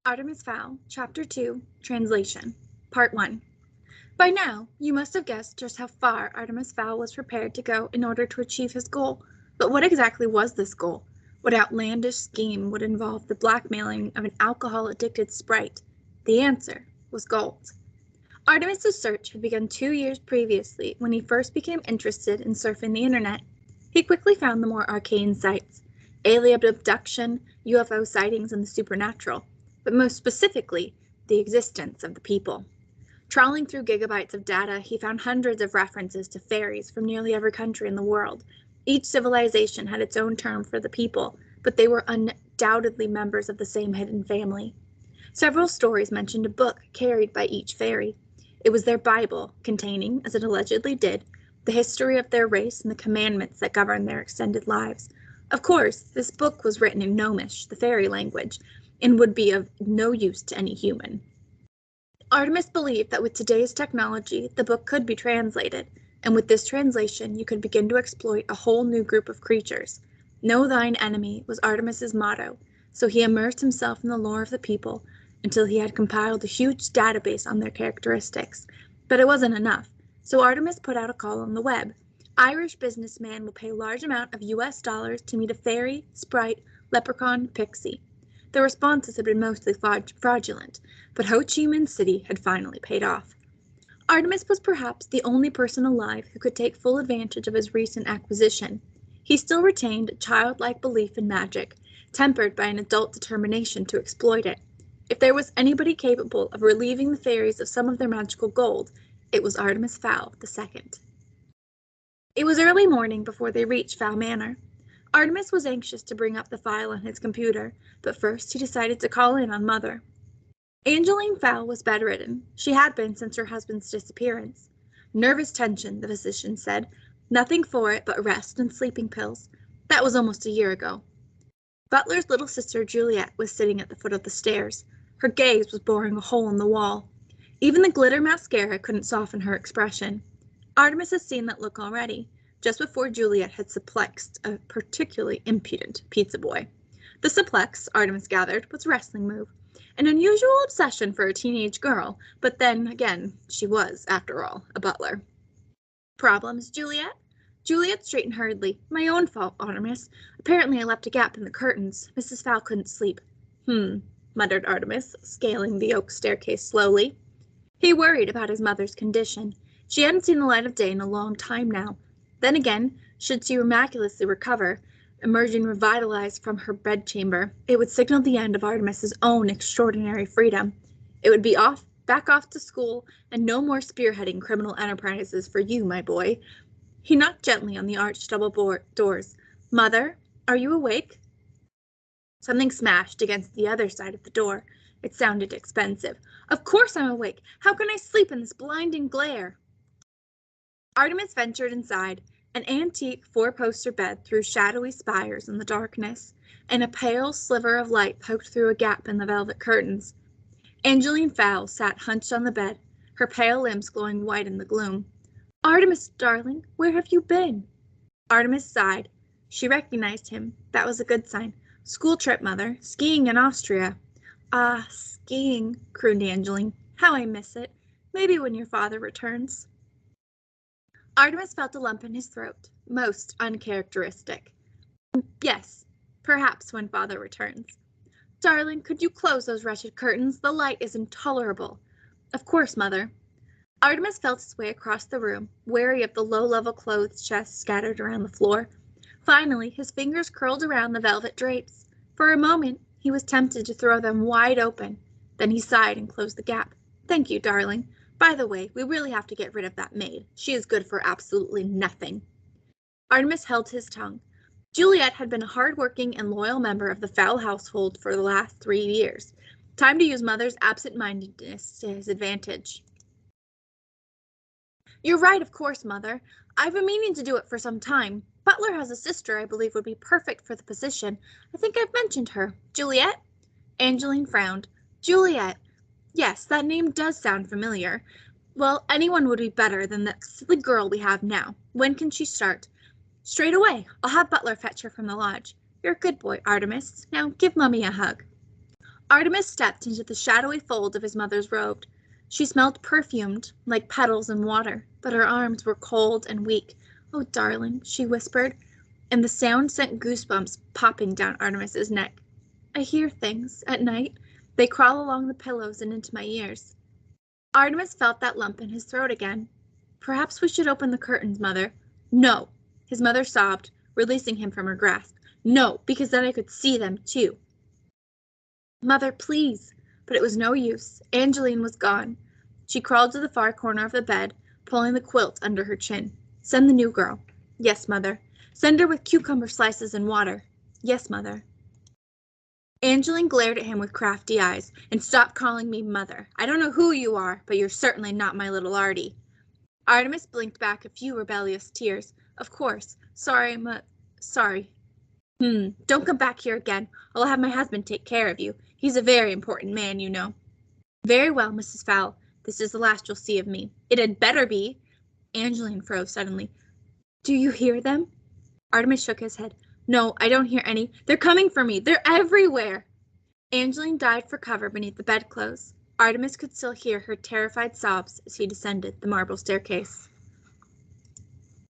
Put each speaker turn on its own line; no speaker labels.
Artemis Fowl, Chapter 2, Translation, Part 1. By now, you must have guessed just how far Artemis Fowl was prepared to go in order to achieve his goal. But what exactly was this goal? What outlandish scheme would involve the blackmailing of an alcohol-addicted sprite? The answer was gold. Artemis's search had begun 2 years previously when he first became interested in surfing the internet. He quickly found the more arcane sites: alien abduction, UFO sightings, and the supernatural, but most specifically, the existence of the people. Trawling through gigabytes of data, he found hundreds of references to fairies from nearly every country in the world. Each civilization had its own term for the people, but they were undoubtedly members of the same hidden family. Several stories mentioned a book carried by each fairy. It was their Bible, containing, as it allegedly did, the history of their race and the commandments that govern their extended lives. Of course, this book was written in Gnomish, the fairy language, and would be of no use to any human. Artemis believed that with today's technology, the book could be translated, and with this translation, you could begin to exploit a whole new group of creatures. Know thine enemy was Artemis's motto, so he immersed himself in the lore of the people until he had compiled a huge database on their characteristics. But it wasn't enough, so Artemis put out a call on the web. Irish businessman will pay a large amount of US dollars to meet a fairy, sprite, leprechaun, pixie. The responses had been mostly fraudulent, but Ho Chi Minh City had finally paid off. Artemis was perhaps the only person alive who could take full advantage of his recent acquisition. He still retained a childlike belief in magic, tempered by an adult determination to exploit it. If there was anybody capable of relieving the fairies of some of their magical gold, it was Artemis Fowl II. It was early morning before they reached Fowl Manor. Artemis was anxious to bring up the file on his computer, but first he decided to call in on Mother. Angeline Fowl was bedridden. She had been since her husband's disappearance. Nervous tension, the physician said. Nothing for it but rest and sleeping pills. That was almost a year ago. Butler's little sister Juliet was sitting at the foot of the stairs. Her gaze was boring a hole in the wall. Even the glitter mascara couldn't soften her expression. Artemis had seen that look already, just before Juliet had suplexed a particularly impudent pizza boy. The suplex, Artemis gathered, was a wrestling move, an unusual obsession for a teenage girl, but then again, she was, after all, a butler. Problems, Juliet? Juliet straightened hurriedly. My own fault, Artemis. Apparently I left a gap in the curtains. Mrs. Fowl couldn't sleep. Muttered Artemis, scaling the oak staircase slowly. He worried about his mother's condition. She hadn't seen the light of day in a long time now. Then again, should she miraculously recover, emerging revitalized from her bedchamber, it would signal the end of Artemis's own extraordinary freedom. It would be back off to school, and no more spearheading criminal enterprises for you, my boy. He knocked gently on the arched double doors. Mother, are you awake? Something smashed against the other side of the door. It sounded expensive. Of course I'm awake. How can I sleep in this blinding glare? Artemis ventured inside. An antique four-poster bed threw shadowy spires in the darkness, and a pale sliver of light poked through a gap in the velvet curtains. Angeline Fowl sat hunched on the bed, her pale limbs glowing white in the gloom. Artemis, darling, where have you been? Artemis sighed. She recognized him. That was a good sign. School trip, Mother. Skiing in Austria. Ah, skiing, crooned Angeline. How I miss it. Maybe when your father returns. Artemis felt a lump in his throat, most uncharacteristic. Yes, perhaps when father returns. Darling, could you close those wretched curtains? The light is intolerable. Of course, Mother. Artemis felt his way across the room, wary of the low-level clothes chests scattered around the floor. Finally, his fingers curled around the velvet drapes. For a moment, he was tempted to throw them wide open. Then he sighed and closed the gap. Thank you, darling. By the way, we really have to get rid of that maid. She is good for absolutely nothing. Artemis held his tongue. Juliet had been a hard-working and loyal member of the Fowl household for the last 3 years. Time to use Mother's absent-mindedness to his advantage. You're right, of course, Mother. I've been meaning to do it for some time. Butler has a sister I believe would be perfect for the position. I think I've mentioned her. Juliet? Angeline frowned. Juliet. Yes, that name does sound familiar. Well, anyone would be better than that silly girl we have now. When can she start? Straight away. I'll have Butler fetch her from the lodge. You're a good boy, Artemis. Now give Mummy a hug. Artemis stepped into the shadowy fold of his mother's robe. She smelled perfumed, like petals and water, but her arms were cold and weak. "Oh, darling," she whispered, and the sound sent goosebumps popping down Artemis's neck. "I hear things at night. They crawl along the pillows and into my ears." Artemis felt that lump in his throat again. "Perhaps we should open the curtains, Mother." "No," his mother sobbed, releasing him from her grasp. "No, because then I could see them too." "Mother, please." But it was no use. Angeline was gone. She crawled to the far corner of the bed, pulling the quilt under her chin. "Send the new girl." "Yes, Mother." "Send her with cucumber slices and water." "Yes, Mother." Angeline glared at him with crafty eyes. "And stop calling me Mother. I don't know who you are, but you're certainly not my little Artie." Artemis blinked back a few rebellious tears. "Of course. Sorry, sorry." Don't come back here again. I'll have my husband take care of you. He's a very important man, you know." "Very well, Mrs. Fowl. This is the last you'll see of me." "It had better be." Angeline froze suddenly. "Do you hear them?" Artemis shook his head. "No, I don't hear any. They're coming for me. They're everywhere." Angeline dived for cover beneath the bedclothes. Artemis could still hear her terrified sobs as he descended the marble staircase.